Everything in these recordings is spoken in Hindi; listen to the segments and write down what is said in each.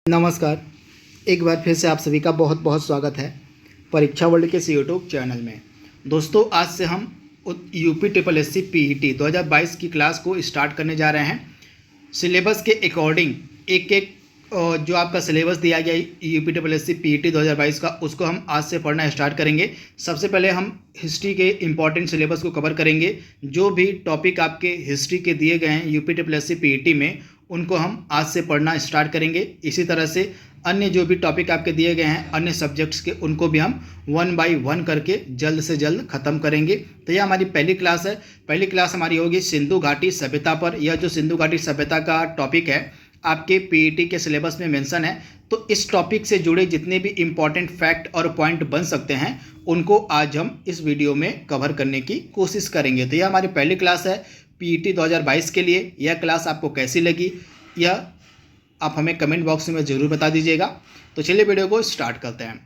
नमस्कार। एक बार फिर से आप सभी का बहुत बहुत स्वागत है परीक्षा वर्ल्ड के इस यूट्यूब चैनल में। दोस्तों, आज से हम UP triple S C PET 2022 की क्लास को स्टार्ट करने जा रहे हैं। सिलेबस के अकॉर्डिंग एक जो आपका सिलेबस दिया गया UP triple S C PET 2022 का, उसको हम आज से पढ़ना स्टार्ट करेंगे। सबसे पहले हम हिस्ट्री के इंपॉर्टेंट सिलेबस को कवर करेंगे। जो भी टॉपिक आपके हिस्ट्री के दिए गए हैं UP triple S C PET में, उनको हम आज से पढ़ना स्टार्ट करेंगे। इसी तरह से अन्य जो भी टॉपिक आपके दिए गए हैं अन्य सब्जेक्ट्स के, उनको भी हम 1 बाय 1 करके जल्द से जल्द ख़त्म करेंगे। तो यह हमारी पहली क्लास है। पहली क्लास हमारी होगी सिंधु घाटी सभ्यता पर। यह जो सिंधु घाटी सभ्यता का टॉपिक है आपके पीईटी के सिलेबस में मेंशन है। तो इस टॉपिक से जुड़े जितने भी इम्पॉर्टेंट फैक्ट और पॉइंट बन सकते हैं, उनको आज हम इस वीडियो में कवर करने की कोशिश करेंगे। तो यह हमारी पहली क्लास है पीईटी 2022 के लिए। यह क्लास आपको कैसी लगी, यह आप हमें कमेंट बॉक्स में ज़रूर बता दीजिएगा। तो चलिए वीडियो को स्टार्ट करते हैं।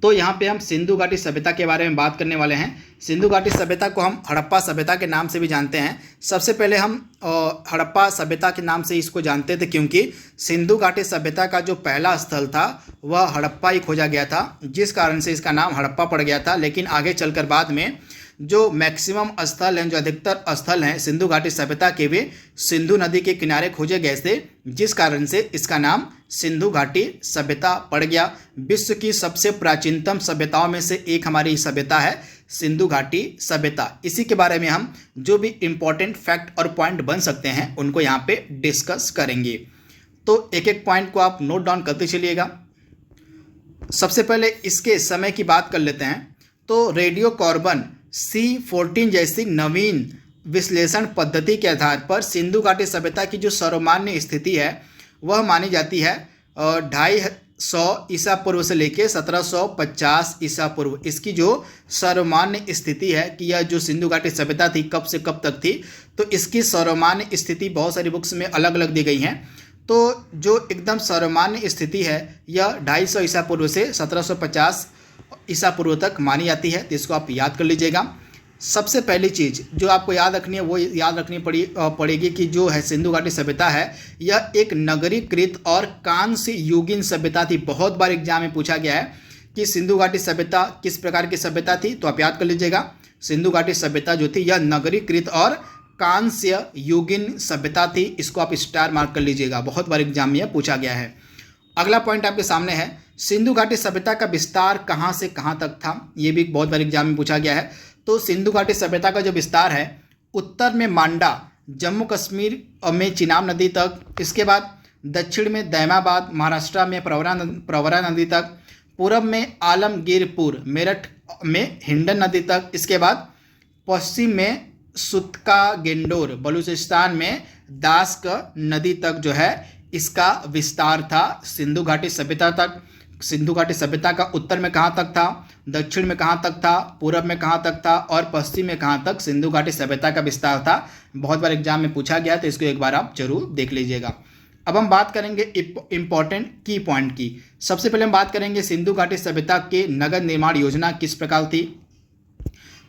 तो यहाँ पे हम सिंधु घाटी सभ्यता के बारे में बात करने वाले हैं। सिंधु घाटी सभ्यता को हम हड़प्पा सभ्यता के नाम से भी जानते हैं। सबसे पहले हम हड़प्पा सभ्यता के नाम से इसको जानते थे, क्योंकि सिंधु घाटी सभ्यता का जो पहला स्थल था वह हड़प्पा ही खोजा गया था, जिस कारण से इसका नाम हड़प्पा पड़ गया था। लेकिन आगे चलकर बाद में जो मैक्सिमम स्थल हैं, जो अधिकतर स्थल हैं सिंधु घाटी सभ्यता के, वे सिंधु नदी के किनारे खोजे गए थे, जिस कारण से इसका नाम सिंधु घाटी सभ्यता पड़ गया। विश्व की सबसे प्राचीनतम सभ्यताओं में से एक हमारी सभ्यता है सिंधु घाटी सभ्यता। इसी के बारे में हम जो भी इम्पोर्टेंट फैक्ट और पॉइंट बन सकते हैं उनको यहाँ पे डिस्कस करेंगे। तो एक एक पॉइंट को आप नोट डाउन करते चलिएगा। सबसे पहले इसके समय की बात कर लेते हैं। तो रेडियो कार्बन C14 जैसी नवीन विश्लेषण पद्धति के आधार पर सिंधु घाटी सभ्यता की जो सर्वमान्य स्थिति है वह मानी जाती है 250 ईसा पूर्व से लेकर 1750 ईसा पूर्व। इसकी जो सर्वमान्य स्थिति है कि यह जो सिंधु घाटी सभ्यता थी कब से कब तक थी, तो इसकी सर्वमान्य स्थिति बहुत सारी बुक्स में अलग अलग दी गई हैं। तो जो एकदम सर्वमान्य स्थिति है यह 250 ईसा पूर्व से 1750 ईसा पूर्व तक मानी जाती है। तो इसको आप याद कर लीजिएगा। सबसे पहली चीज़ जो आपको याद रखनी है वो याद रखनी पड़ेगी कि जो है सिंधु घाटी सभ्यता है यह एक नगरीकृत और कांस्य युगीन सभ्यता थी। बहुत बार एग्जाम में पूछा गया है कि सिंधु घाटी सभ्यता किस प्रकार की सभ्यता थी, तो आप याद कर लीजिएगा। सिंधु घाटी सभ्यता जो थी यह नगरीकृत और कांस्य युगीन सभ्यता थी। इसको आप स्टार मार्क कर लीजिएगा, बहुत बार एग्जाम में पूछा गया है। अगला पॉइंट आपके सामने है सिंधु घाटी सभ्यता का विस्तार कहाँ से कहाँ तक था, ये भी बहुत बार एग्जाम में पूछा गया है। तो सिंधु घाटी सभ्यता का जो विस्तार है उत्तर में मांडा, जम्मू कश्मीर में चिनाब नदी तक, इसके बाद दक्षिण में दैमाबाद, महाराष्ट्र में प्रवरा नदी तक, पूर्व में आलमगीरपुर, मेरठ में हिंडन नदी तक, इसके बाद पश्चिम में सुतका गेंडोर, बलूचिस्तान में दास्क नदी तक जो है इसका विस्तार था सिंधु घाटी सभ्यता तक। सिंधु घाटी सभ्यता का उत्तर में कहाँ तक था, दक्षिण में कहाँ तक था, पूर्व में कहाँ तक था और पश्चिम में कहाँ तक सिंधु घाटी सभ्यता का विस्तार था। बहुत बार एग्जाम में पूछा गया, तो इसको एक बार आप जरूर देख लीजिएगा। अब हम बात करेंगे इम्पॉर्टेंट की पॉइंट की। सबसे पहले हम बात करेंगे सिंधु घाटी सभ्यता के नगर निर्माण योजना किस प्रकार थी।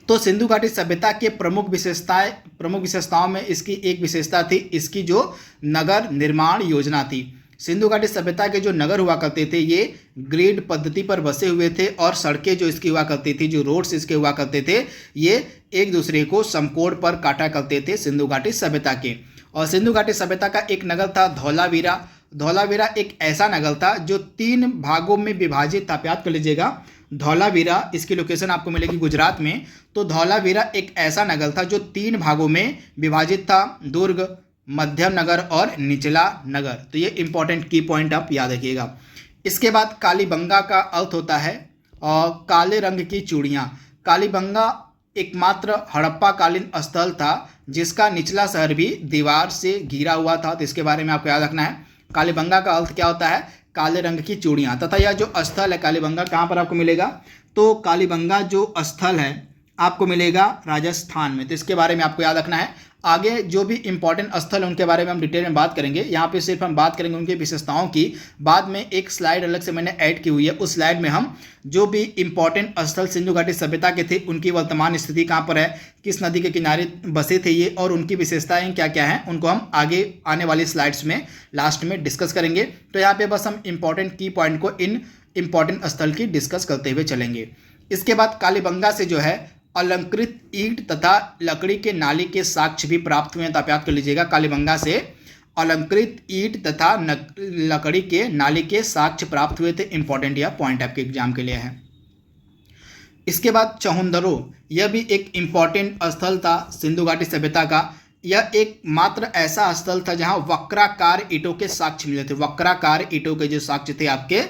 तो सिंधु घाटी सभ्यता के प्रमुख विशेषताओं में इसकी एक विशेषता थी इसकी जो नगर निर्माण योजना थी। सिंधु घाटी सभ्यता के जो नगर हुआ करते थे ये ग्रिड पद्धति पर बसे हुए थे, और सड़कें जो इसकी हुआ करती थी, जो रोड्स इसके हुआ करते थे, ये एक दूसरे को समकोण पर काटा करते थे सिंधु घाटी सभ्यता के। और सिंधु घाटी सभ्यता का एक नगर था धौलावीरा। धौलावीरा एक ऐसा नगर था जो 3 भागों में विभाजित था। आप याद कर लीजिएगा, धौलावीरा इसकी लोकेशन आपको मिलेगी गुजरात में। तो धौलावीरा एक ऐसा नगर था जो 3 भागों में विभाजित था, दुर्ग, मध्यम नगर और निचला नगर। तो ये इंपॉर्टेंट की पॉइंट आप याद रखिएगा। इसके बाद कालीबंगा का अर्थ होता है और काले रंग की चूड़ियाँ। कालीबंगा एकमात्र हड़प्पा कालीन स्थल था जिसका निचला शहर भी दीवार से घिरा हुआ था। तो इसके बारे में आपको याद रखना है। कालीबंगा का अर्थ क्या होता है, काले रंग की चूड़ियाँ। तथा यह जो स्थल है कालीबंगा कहाँ पर आपको मिलेगा, तो कालीबंगा जो स्थल है आपको मिलेगा राजस्थान में। तो इसके बारे में आपको याद रखना है। आगे जो भी इंपॉर्टेंट स्थल है उनके बारे में हम डिटेल में बात करेंगे। यहाँ पे सिर्फ हम बात करेंगे उनकी विशेषताओं की। बाद में एक स्लाइड अलग से मैंने ऐड की हुई है, उस स्लाइड में हम जो भी इंपॉर्टेंट स्थल सिंधु घाटी सभ्यता के थे उनकी वर्तमान स्थिति कहाँ पर है, किस नदी के किनारे बसे थे ये, और उनकी विशेषताएं क्या क्या हैं, उनको हम आगे आने वाली स्लाइड्स में लास्ट में डिस्कस करेंगे। तो यहाँ पे बस हम इंपॉर्टेंट की पॉइंट को इन इंपॉर्टेंट स्थल की डिस्कस करते हुए चलेंगे। इसके बाद कालीबंगा से जो है अलंकृत ईंट तथा लकड़ी के नाली के साक्ष्य भी प्राप्त हुए हैं। तो आप याद कर लीजिएगा, कालीबंगा से अलंकृत ईंट तथा लकड़ी के नाली के साक्ष्य प्राप्त हुए थे। इंपॉर्टेंट यह पॉइंट आपके एग्जाम के लिए है। इसके बाद चहुंदरो, यह भी एक इंपॉर्टेंट स्थल था सिंधु घाटी सभ्यता का। यह एक मात्र ऐसा स्थल था जहां वक्राकार ईंटों के साक्ष्य मिले थे। वक्राकार ईंटों के जो साक्ष्य थे आपके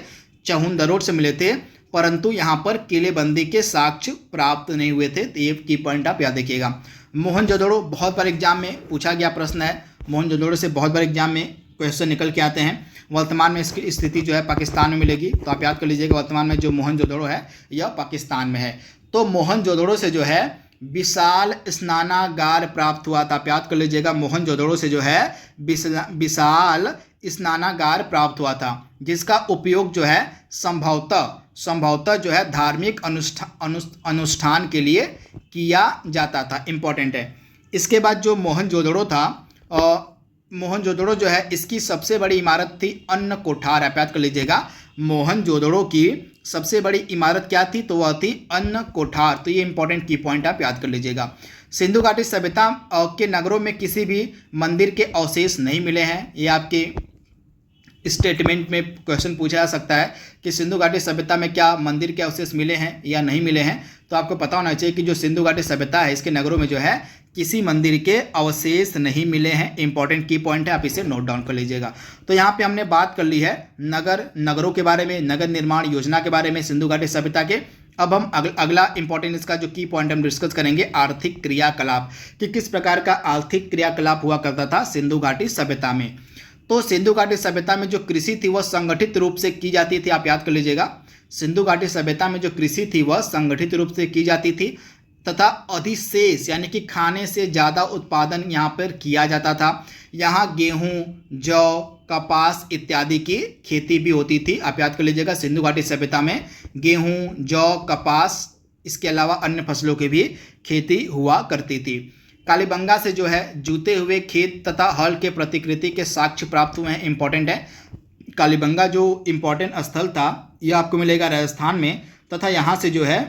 चहुंदरो से मिले थे, परंतु यहाँ पर किलेबंदी के साक्ष्य प्राप्त नहीं हुए थे। तो ये की पॉइंट आप याद रखिएगा। मोहनजोदड़ो बहुत बार एग्जाम में पूछा गया प्रश्न है। मोहनजोदड़ो से बहुत बार एग्जाम में क्वेश्चन निकल के आते हैं। वर्तमान में इसकी स्थिति जो है पाकिस्तान में मिलेगी। तो आप याद कर लीजिएगा, वर्तमान में जो मोहनजोदड़ो है यह पाकिस्तान में है। तो मोहनजोदड़ो से जो है विशाल स्नानागार प्राप्त हुआ था। आप याद कर लीजिएगा, मोहनजोदड़ो से जो है विशाल स्नानागार प्राप्त हुआ था, जिसका उपयोग जो है संभवतः जो है धार्मिक अनुष्ठान के लिए किया जाता था। इम्पॉर्टेंट है। इसके बाद जो मोहनजोदड़ो था, मोहनजोदड़ो जो है इसकी सबसे बड़ी इमारत थी अन्न कोठार। आप याद कर लीजिएगा, मोहनजोदड़ो की सबसे बड़ी इमारत क्या थी, तो वह थी अन्न कोठार। तो ये इंपॉर्टेंट की पॉइंट आप याद कर लीजिएगा। सिंधु घाटी सभ्यता के नगरों में किसी भी मंदिर के अवशेष नहीं मिले हैं। ये आपके स्टेटमेंट में क्वेश्चन पूछा जा सकता है कि सिंधु घाटी सभ्यता में क्या मंदिर के अवशेष मिले हैं या नहीं मिले हैं। तो आपको पता होना चाहिए कि जो सिंधु घाटी सभ्यता है इसके नगरों में जो है किसी मंदिर के अवशेष नहीं मिले हैं। इंपॉर्टेंट की पॉइंट है, आप इसे नोट डाउन कर लीजिएगा। तो यहाँ पे हमने बात कर ली है नगरों के बारे में, नगर निर्माण योजना के बारे में सिंधु घाटी सभ्यता के। अब हम अगला इंपॉर्टेंट इसका जो की पॉइंट हम डिस्कस करेंगे, आर्थिक क्रियाकलाप, कि किस प्रकार का आर्थिक क्रियाकलाप हुआ करता था सिंधु घाटी सभ्यता में। तो सिंधु घाटी सभ्यता में जो कृषि थी वह संगठित रूप से की जाती थी। आप याद कर लीजिएगा, सिंधु घाटी सभ्यता में जो कृषि थी वह संगठित रूप से की जाती थी तथा अधिशेष यानी कि खाने से ज़्यादा उत्पादन यहाँ पर किया जाता था। यहाँ गेहूँ, जौ, कपास इत्यादि की खेती भी होती थी। आप याद कर लीजिएगा, सिंधु घाटी सभ्यता में गेहूँ, जौ, कपास, इसके अलावा अन्य फसलों की भी खेती हुआ करती थी। कालीबंगा से जो है जूते हुए खेत तथा हल के प्रतिकृति के साक्ष्य प्राप्त हुए हैं। इंपॉर्टेंट है। कालीबंगा जो इंपॉर्टेंट स्थल था यह आपको मिलेगा राजस्थान में, तथा यहाँ से जो है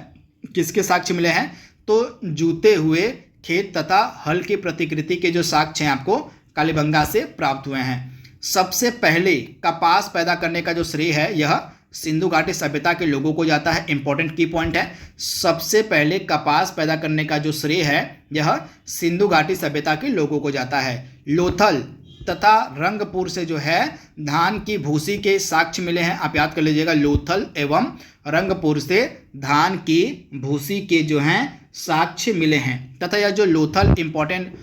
किसके साक्ष्य मिले हैं, तो जूते हुए खेत तथा हल की प्रतिकृति के जो साक्ष्य हैं आपको कालीबंगा से प्राप्त हुए हैं। सबसे पहले कपास पैदा करने का जो श्रेय है यह सिंधु घाटी सभ्यता के लोगों को जाता है। इंपॉर्टेंट की पॉइंट है, सबसे पहले कपास पैदा करने का जो श्रेय है यह सिंधु घाटी सभ्यता के लोगों को जाता है। लोथल तथा रंगपुर से जो है धान की भूसी के साक्ष्य मिले हैं। आप याद कर लीजिएगा, लोथल एवं रंगपुर से धान की भूसी के जो हैं साक्ष्य मिले हैं। तथा यह जो लोथल इंपॉर्टेंट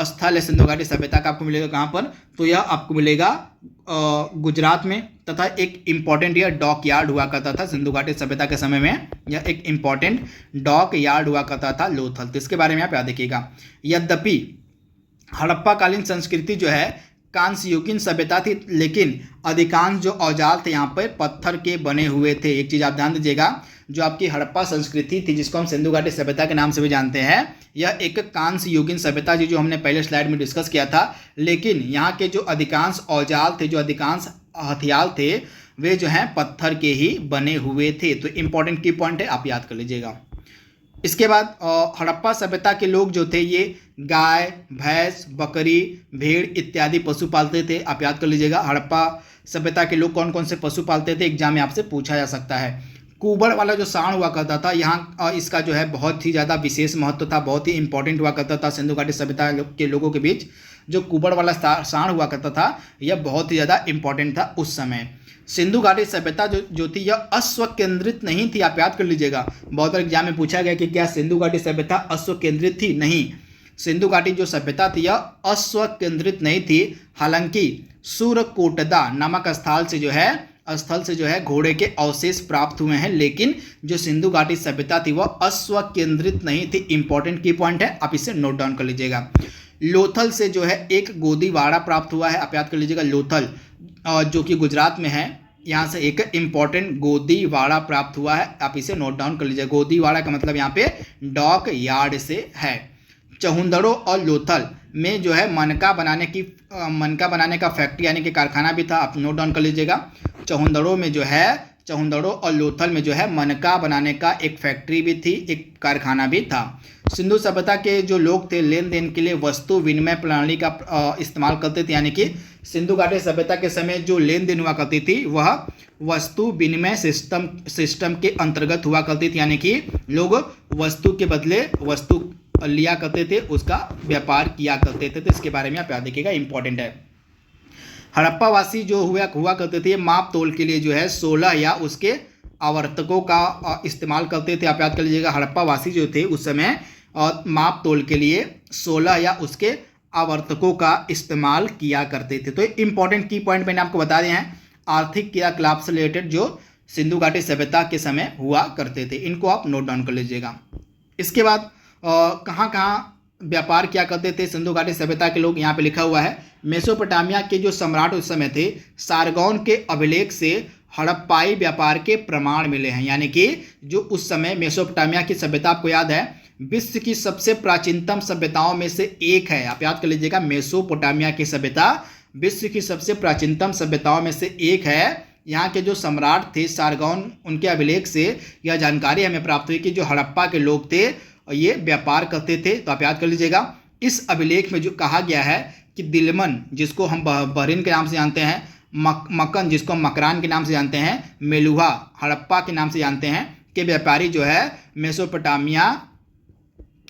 स्थल है सिंधु घाटी सभ्यता का, आपको मिलेगा कहाँ पर, तो यह आपको मिलेगा गुजरात में। तथा एक इंपॉर्टेंट यह डॉक यार्ड हुआ करता था सिंधु घाटी सभ्यता के समय में, यह एक इंपॉर्टेंट डॉक यार्ड हुआ करता था लोथल। तो इसके बारे में आप याद रखिएगा। यद्यपि हड़प्पाकालीन संस्कृति जो है कांस्य युगीन सभ्यता थी, लेकिन अधिकांश जो औजार थे यहाँ पर पत्थर के बने हुए थे। एक चीज़ आप ध्यान दीजिएगा, जो आपकी हड़प्पा संस्कृति थी जिसको हम सिंधु घाटी सभ्यता के नाम से भी जानते हैं, यह एक कांस्य युगीन सभ्यता थी जो हमने पहले स्लाइड में डिस्कस किया था। लेकिन यहाँ के जो अधिकांश औजार थे, जो अधिकांश हथियार थे, वे जो हैं पत्थर के ही बने हुए थे। तो इंपॉर्टेंट की पॉइंट है, आप याद कर लीजिएगा। इसके बाद हड़प्पा सभ्यता के लोग जो थे ये गाय, भैंस, बकरी, भेड़ इत्यादि पशु पालते थे। आप याद कर लीजिएगा, हड़प्पा सभ्यता के लोग कौन कौन से पशु पालते थे, एग्जाम में आपसे पूछा जा सकता है। कुबड़ वाला जो सांड हुआ करता था, यहाँ इसका जो है बहुत ही ज़्यादा विशेष महत्व था, बहुत ही इंपॉर्टेंट हुआ करता था सिंधु घाटी सभ्यता के लोगों के बीच। जो कुबड़ वाला सांड हुआ करता था यह बहुत ही ज़्यादा इंपॉर्टेंट था उस समय। सिंधु घाटी सभ्यता जो थी यह अश्व केंद्रित नहीं थी। आप याद कर लीजिएगा, बहुत बार एग्जाम में पूछा गया कि क्या सिंधु घाटी सभ्यता अश्व केंद्रित थी। नहीं, सिंधु घाटी जो सभ्यता थी यह अश्व केंद्रित नहीं थी। हालांकि सूर्यकोटदा नामक स्थल से जो है स्थल से जो है घोड़े के अवशेष प्राप्त हुए हैं, लेकिन जो सिंधु घाटी सभ्यता थी वह अश्व केंद्रित नहीं थी। इंपॉर्टेंट की पॉइंट है, आप इसे नोट डाउन कर लीजिएगा। लोथल से जो है एक गोदीवाड़ा प्राप्त हुआ है, आप याद कर लीजिएगा। लोथल जो कि गुजरात में है, यहाँ से एक इम्पॉर्टेंट गोदीवाड़ा प्राप्त हुआ है, आप इसे नोट डाउन कर लीजिए। गोदीवाड़ा का मतलब यहाँ पे डॉक यार्ड से है। चहुंदड़ो और लोथल में जो है मनका बनाने का फैक्ट्री यानी कि कारखाना भी था, आप नोट डाउन कर लीजिएगा। चहुंदड़ो और लोथल में जो है मनका बनाने का एक फैक्ट्री भी थी, एक कारखाना भी था। सिंधु सभ्यता के जो लोग थे लेन देन के लिए वस्तु विनिमय प्रणाली का इस्तेमाल करते थे, यानी कि सिंधु घाटी सभ्यता के समय जो लेन देन हुआ करती थी वह वस्तु विनिमय सिस्टम के अंतर्गत हुआ करती थी, यानी कि लोग वस्तु के बदले वस्तु लिया करते थे, उसका व्यापार किया करते थे। तो इसके बारे में आप याद रखिएगा, इंपॉर्टेंट है। हड़प्पावासी जो हुआ करते थे माप तोल के लिए जो है 16 या उसके आवर्तकों का इस्तेमाल करते थे, आप याद कर लीजिएगा। हड़प्पावासी जो थे उस समय माप तोल के लिए 16 या उसके आवर्तकों का इस्तेमाल किया करते थे। तो इंपॉर्टेंट की पॉइंट मैंने आपको बता दिए हैं, आर्थिक क्रियाकलाप से रिलेटेड जो सिंधु घाटी सभ्यता के समय हुआ करते थे, इनको आप नोट डाउन कर लीजिएगा। इसके बाद कहाँ कहाँ व्यापार किया करते थे सिंधु घाटी सभ्यता के लोग, यहाँ पे लिखा हुआ है। मेसोपोटामिया के जो सम्राट उस समय थे, सारगौन के अभिलेख से हड़प्पाई व्यापार के प्रमाण मिले हैं, यानी कि जो उस समय मेसोपोटामिया की सभ्यता आपको याद है विश्व की सबसे प्राचीनतम सभ्यताओं में से एक है, आप याद कर लीजिएगा। मेसोपोटामिया की सभ्यता विश्व की सबसे प्राचीनतम सभ्यताओं में से एक है। यहाँ के जो सम्राट थे सारगौन, उनके अभिलेख से यह जानकारी हमें प्राप्त हुई कि जो हड़प्पा के लोग थे ये व्यापार करते थे, तो आप याद कर लीजिएगा। इस अभिलेख में जो कहा गया है कि दिलमन, जिसको हम बहरीन के नाम से जानते हैं, मकन जिसको हम मकरान के नाम से जानते हैं, मेलुहा हड़प्पा के नाम से जानते हैं, के व्यापारी जो है मेसोपोटामिया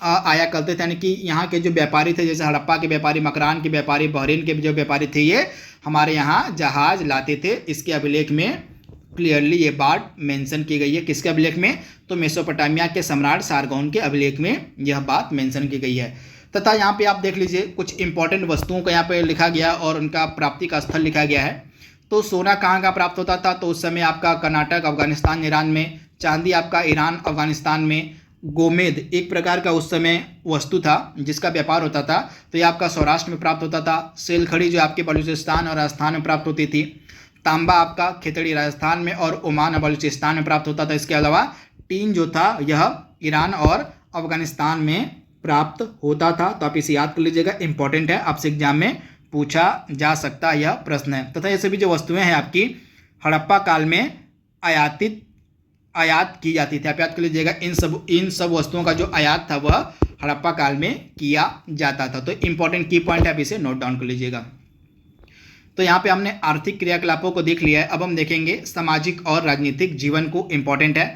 आया करते थे, यानी कि यहाँ के जो व्यापारी थे, जैसे हड़प्पा के व्यापारी, मकरान के व्यापारी, बहरीन के जो व्यापारी थे, ये हमारे यहाँ जहाज लाते थे। इसके अभिलेख में क्लियरली ये बात मेंशन की गई है। किसके अभिलेख में? तो मेसोपोटामिया के सम्राट सारगौन के अभिलेख में यह बात मेंशन की गई है। तथा यहाँ पे आप देख लीजिए कुछ इंपॉर्टेंट वस्तुओं का यहाँ पे लिखा गया और उनका प्राप्ति का स्थल लिखा गया है। तो सोना कहाँ का प्राप्त होता था? तो उस समय आपका कर्नाटक, अफगानिस्तान, ईरान में। चांदी आपका ईरान, अफगानिस्तान में। गोमेद एक प्रकार का उस समय वस्तु था जिसका व्यापार होता था, तो ये आपका सौराष्ट्र में प्राप्त होता था। सेलखड़ी जो आपके बलूचिस्तान और राजस्थान में प्राप्त होती थी। तांबा आपका खेतड़ी राजस्थान में और ओमान और बलूचिस्तान में प्राप्त होता था। इसके अलावा टीन जो था यह ईरान और अफगानिस्तान में प्राप्त होता था। तो आप इसे याद कर लीजिएगा, इंपॉर्टेंट है, आपसे एग्जाम में पूछा जा सकता है यह प्रश्न है। तथा ये सभी जो वस्तुएं हैं आपकी हड़प्पा काल में आयात की जाती थी, आप याद कर लीजिएगा। इन सब वस्तुओं का जो आयात था वह हड़प्पा काल में किया जाता था। तो इंपॉर्टेंट की पॉइंट है, आप इसे नोट डाउन कर लीजिएगा। तो यहाँ पे हमने आर्थिक क्रियाकलापों को देख लिया है। अब हम देखेंगे सामाजिक और राजनीतिक जीवन को, इंपॉर्टेंट है।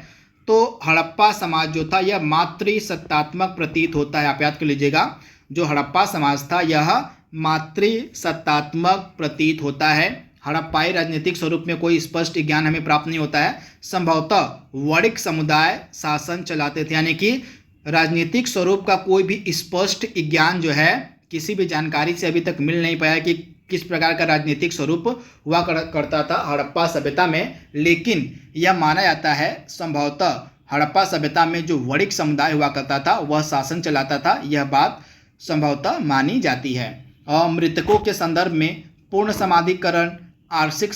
तो हड़प्पा समाज जो था यह मातृसत्तात्मक प्रतीत होता है, आप याद कर लीजिएगा। जो हड़प्पा समाज था यह मातृसत्तात्मक प्रतीत होता है। हड़प्पाई राजनीतिक स्वरूप में कोई स्पष्ट ज्ञान हमें प्राप्त नहीं होता है। संभवतः वणिक समुदाय शासन चलाते थे, यानी कि राजनीतिक स्वरूप का कोई भी स्पष्ट ज्ञान जो है किसी भी जानकारी से अभी तक मिल नहीं पाया कि किस प्रकार का राजनीतिक स्वरूप हुआ करता था हड़प्पा सभ्यता में। लेकिन यह माना जाता है संभवतः हड़प्पा सभ्यता में जो वणिक समुदाय हुआ करता था वह शासन चलाता था, यह बात संभवतः मानी जाती है। और मृतकों के संदर्भ में पूर्ण समाधिकरण, आंशिक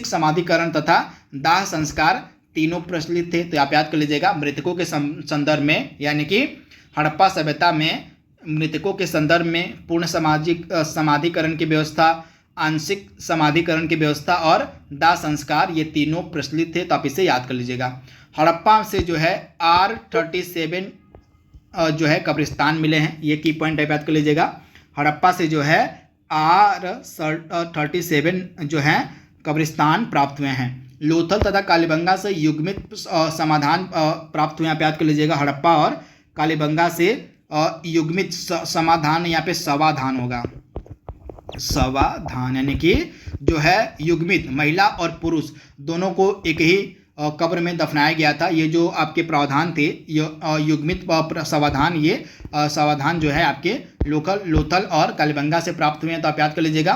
समाधिकरण तथा दाह संस्कार तीनों प्रचलित थे। तो आप याद कर लीजिएगा, मृतकों के संदर्भ में, यानी कि हड़प्पा सभ्यता में मृतकों के संदर्भ में पूर्ण समाधिकरण की व्यवस्था, आंशिक समाधिकरण की व्यवस्था और दाह संस्कार, ये तीनों प्रचलित थे। तो आप इसे याद कर लीजिएगा। हड़प्पा से जो है R37 जो है कब्रिस्तान मिले हैं, ये की पॉइंट आप याद कर लीजिएगा। हड़प्पा से जो है R37 जो है कब्रिस्तान प्राप्त हुए हैं। लोथल तथा कालीबंगा से युग्मित समाधान प्राप्त हुए, आप याद कर लीजिएगा। हड़प्पा और कालीबंगा से युग्मित समाधान, यहाँ पे समाधान होगा, समाधान यानी कि जो है युग्मित महिला और पुरुष दोनों को एक ही कब्र में दफनाया गया था। ये जो आपके प्रावधान थे युग्मित समाधान, ये समाधान जो है आपके लोथल और कालीबंगा से प्राप्त हुए हैं। तो आप याद कर लीजिएगा।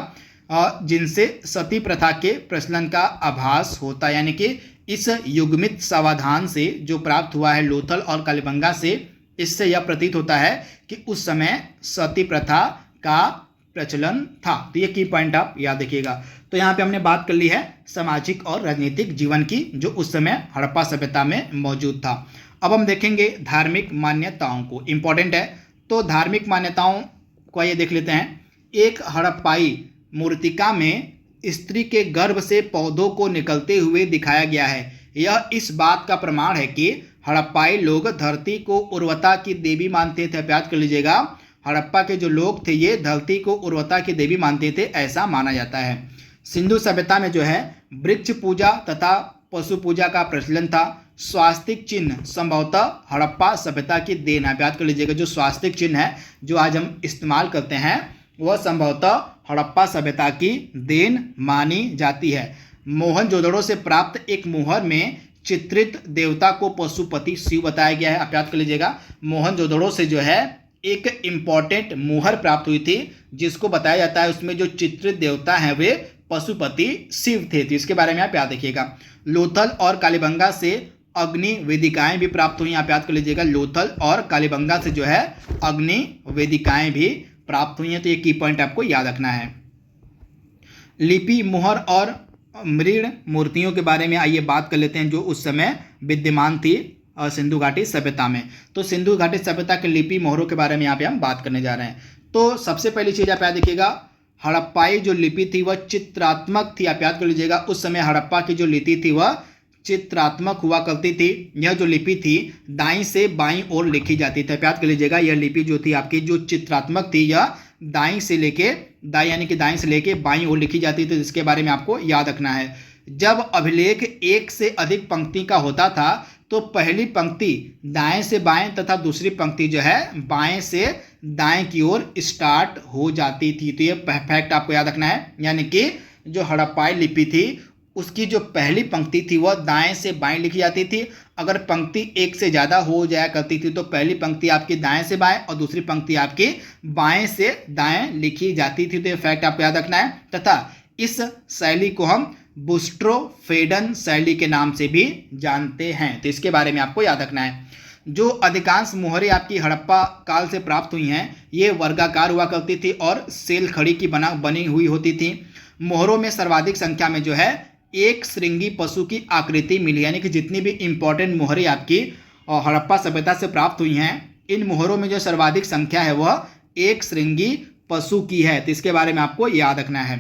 जिनसे सती प्रथा के प्रचलन का आभास होता है। यानी कि इस युग्मित समाधान से जो प्राप्त हुआ है लोथल और कालीबंगा से, इससे यह प्रतीत होता है कि उस समय सती प्रथा का प्रचलन था। तो ये की पॉइंट आप याद रखिएगा। तो यहाँ पे हमने बात कर ली है सामाजिक और राजनीतिक जीवन की, जो उस समय हड़प्पा सभ्यता में मौजूद था। अब हम देखेंगे धार्मिक मान्यताओं को, इंपॉर्टेंट है। तो धार्मिक मान्यताओं को ये देख लेते हैं। एक हड़प्पाई मूर्तिका में स्त्री के गर्भ से पौधों को निकलते हुए दिखाया गया है। यह इस बात का प्रमाण है कि हड़प्पाई लोग धरती को उर्वरता की देवी मानते थे। याद कर लीजिएगा, हड़प्पा के जो लोग थे ये धरती को उर्वरता की देवी मानते थे, ऐसा माना जाता है। सिंधु सभ्यता में जो है वृक्ष पूजा तथा पशु पूजा का प्रचलन था। स्वास्तिक चिन्ह संभवतः हड़प्पा सभ्यता की देन है। याद कर लीजिएगा, जो स्वास्तिक चिन्ह है जो आज हम इस्तेमाल करते हैं वह संभवतः हड़प्पा सभ्यता की देन मानी जाती है। मोहनजोदड़ो से प्राप्त एक मुहर में चित्रित देवता को पशुपति शिव बताया गया है। आप याद कर लीजिएगा, मोहनजोदड़ो से जो है एक इम्पॉर्टेंट मुहर प्राप्त हुई थी जिसको बताया जाता है उसमें जो चित्रित देवता हैं वे पशुपति शिव थे। तो इसके बारे में आप याद रखिएगा। लोथल और कालीबंगा से अग्नि वेदिकाएं भी प्राप्त हुई। आप याद कर लीजिएगा, लोथल और कालीबंगा से जो है अग्नि वेदिकाएं भी प्राप्त हुई हैं। तो ये की पॉइंट आपको याद रखना है। लिपि, मुहर और मृण मूर्तियों के बारे में आइए बात कर लेते हैं जो उस समय विद्यमान थी सिंधु घाटी सभ्यता में। तो सिंधु घाटी सभ्यता के लिपि मोहरों के बारे में यहाँ पे हम बात करने जा रहे हैं। तो सबसे पहली चीज़ आप याद देखिएगा, हड़प्पाई जो लिपि थी वह चित्रात्मक थी। आप याद कर लीजिएगा, उस समय हड़प्पा की जो लिपि थी वह चित्रात्मक हुआ करती थी। यह जो लिपि थी दाईं से बाईं ओर लिखी जाती थी। याद कर लीजिएगा, यह लिपि जो थी आपकी जो चित्रात्मक थी यह दाईं से लेके यानी कि दाईं से लेके बाईं ओर लिखी जाती थी। जिसके बारे में आपको याद रखना है। जब अभिलेख एक से अधिक पंक्ति का होता था तो पहली पंक्ति दाएं से बाएं तथा दूसरी पंक्ति जो है बाएं से दाएं की ओर स्टार्ट हो जाती थी। तो ये फैक्ट आपको याद रखना है। यानी कि जो हड़प्पाई लिपि थी उसकी जो पहली पंक्ति थी वह दाएं से बाएं लिखी जाती थी। अगर पंक्ति एक से ज़्यादा हो जाया करती थी तो पहली पंक्ति आपकी दाएं से बाएं और दूसरी पंक्ति आपकी बाएं से दाएं लिखी जाती थी। तो ये फैक्ट आपको याद रखना है। तथा इस शैली को हम बुस्ट्रोफेडन शैली के नाम से भी जानते हैं। तो इसके बारे में आपको याद रखना है। जो अधिकांश मोहरें आपकी हड़प्पा काल से प्राप्त हुई हैं ये वर्गाकार हुआ करती थी और सेल खड़ी की बनी हुई होती थी। मोहरों में सर्वाधिक संख्या में जो है एक श्रृंगी पशु की आकृति मिली। यानी कि जितनी भी इंपॉर्टेंट मोहरें आपकी हड़प्पा सभ्यता से प्राप्त हुई हैं इन मोहरों में जो सर्वाधिक संख्या है वह एक श्रृंगी पशु की है। तो इसके बारे में आपको याद रखना है।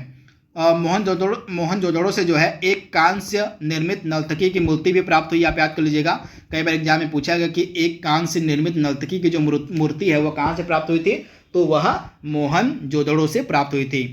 मोहनजोदड़ो से जो है एक कांस्य निर्मित नर्तकी की मूर्ति भी प्राप्त हुई। आप याद कर लीजिएगा, कई बार एग्जाम में पूछा गया कि एक कांस्य निर्मित नर्तकी की जो मूर्ति है वह कहाँ से प्राप्त हुई थी, तो वह मोहनजोदड़ो से प्राप्त हुई थी।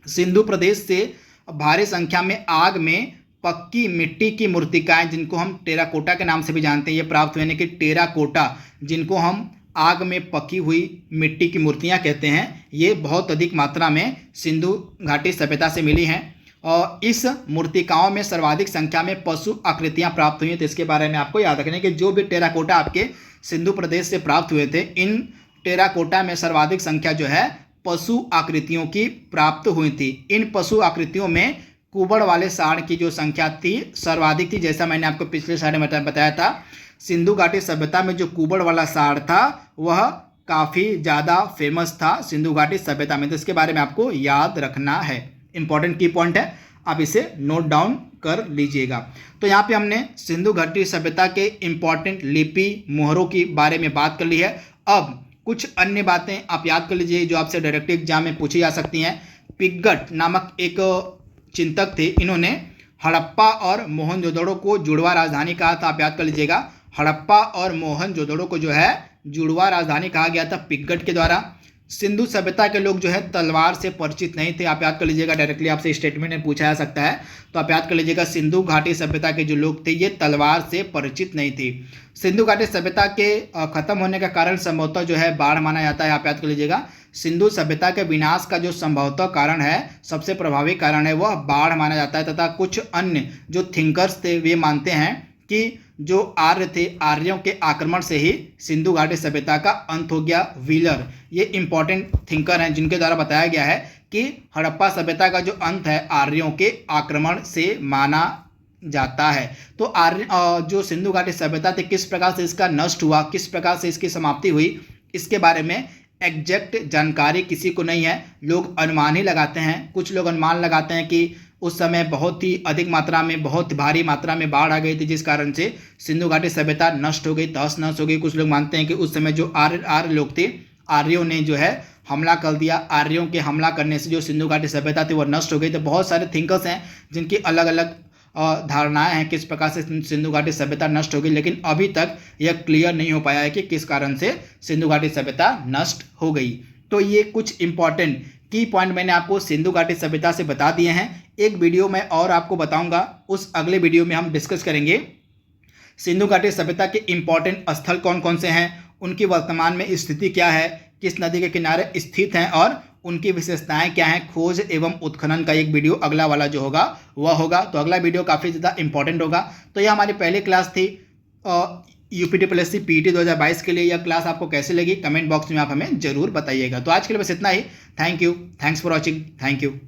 सिंधु प्रदेश से भारी संख्या में आग में पक्की मिट्टी की मूर्तिकाएं जिनको हम टेराकोटा के नाम से भी जानते हैं ये प्राप्त हुए। यानी कि टेराकोटा जिनको हम आग में पकी हुई मिट्टी की मूर्तियां कहते हैं ये बहुत अधिक मात्रा में सिंधु घाटी सभ्यता से मिली हैं। और इस मूर्तिकाओं में सर्वाधिक संख्या में पशु आकृतियां प्राप्त हुई हैं। तो इसके बारे में आपको याद रखना है कि जो भी टेराकोटा आपके सिंधु प्रदेश से प्राप्त हुए थे इन टेराकोटा में सर्वाधिक संख्या जो है पशु आकृतियों की प्राप्त हुई थी। इन पशु आकृतियों में कुबड़ वाले साड़ की जो संख्या थी सर्वाधिक थी। जैसा मैंने आपको पिछले सारे में बताया था, सिंधु घाटी सभ्यता में जो कुबड़ वाला साड़ था वह काफ़ी ज़्यादा फेमस था सिंधु घाटी सभ्यता में। तो इसके बारे में आपको याद रखना है। इंपॉर्टेंट की पॉइंट है, आप इसे नोट डाउन कर लीजिएगा। तो यहाँ पे हमने सिंधु घाटी सभ्यता के इंपॉर्टेंट लिपि मोहरों की बारे में बात कर ली है। अब कुछ अन्य बातें आप याद कर लीजिए जो आपसे डायरेक्ट एग्जाम में पूछी जा सकती हैं। पिग्गट नामक एक चिंतक थे, इन्होंने हड़प्पा और मोहनजोदड़ो को जुड़वा राजधानी कहा था। आप याद कर लीजिएगा, हड़प्पा और मोहनजोदड़ो को जो है जुड़वा राजधानी कहा गया था पिग्गट के द्वारा। सिंधु सभ्यता के लोग जो है तलवार से परिचित नहीं थे। आप याद कर लीजिएगा, डायरेक्टली आपसे स्टेटमेंट में पूछा जा सकता है। तो आप याद कर लीजिएगा, सिंधु घाटी सभ्यता के जो लोग थे ये तलवार से परिचित नहीं थे। सिंधु घाटी सभ्यता के खत्म होने का कारण संभवतः जो है बाढ़ माना जाता है। आप याद कर लीजिएगा, सिंधु सभ्यता के विनाश का जो संभवतः कारण है, सबसे प्रभावी कारण है, वह बाढ़ माना जाता है। तथा कुछ अन्य जो थिंकर्स थे वे मानते हैं कि जो आर्य थे, आर्यों के आक्रमण से ही सिंधु घाटी सभ्यता का अंत हो गया। व्हीलर ये इंपॉर्टेंट थिंकर हैं जिनके द्वारा बताया गया है कि हड़प्पा सभ्यता का जो अंत है आर्यों के आक्रमण से माना जाता है। तो आर्य जो सिंधु घाटी सभ्यता थी किस प्रकार से इसका नष्ट हुआ, किस प्रकार से इसकी समाप्ति हुई, इसके बारे में एग्जैक्ट जानकारी किसी को नहीं है। लोग अनुमान ही लगाते हैं। कुछ लोग अनुमान लगाते हैं कि उस समय बहुत ही अधिक मात्रा में, बहुत भारी मात्रा में बाढ़ आ गई थी, जिस कारण से सिंधु घाटी सभ्यता नष्ट हो गई, तहस नहस हो गई। कुछ लोग मानते हैं कि उस समय जो आर्य लोग थे, आर्यों ने जो है हमला कर दिया। आर्यों के हमला करने से जो सिंधु घाटी सभ्यता थी वो नष्ट हो गई। तो बहुत सारे थिंकर्स हैं जिनकी अलग अलग धारणाएं हैं किस प्रकार से सिंधु घाटी सभ्यता नष्ट हो गई, लेकिन अभी तक यह क्लियर नहीं हो पाया है कि किस कारण से सिंधु घाटी सभ्यता नष्ट हो गई। तो ये कुछ इंपॉर्टेंट की पॉइंट मैंने आपको सिंधु घाटी सभ्यता से बता दिए हैं। एक वीडियो में और आपको बताऊंगा, उस अगले वीडियो में हम डिस्कस करेंगे सिंधु घाटी सभ्यता के इंपॉर्टेंट स्थल कौन कौन से हैं, उनकी वर्तमान में स्थिति क्या है, किस नदी के किनारे स्थित हैं और उनकी विशेषताएं क्या हैं। खोज एवं उत्खनन का एक वीडियो अगला वाला जो होगा वह होगा। तो अगला वीडियो काफ़ी ज़्यादा इंपॉर्टेंट होगा। तो यह हमारी पहली क्लास थी यूपीटीपीएससी पीईटी 2022 के लिए। यह क्लास आपको कैसे लगी कमेंट बॉक्स में आप हमें जरूर बताइएगा। तो आज के लिए बस इतना ही। Thank you, thanks for watching, thank you.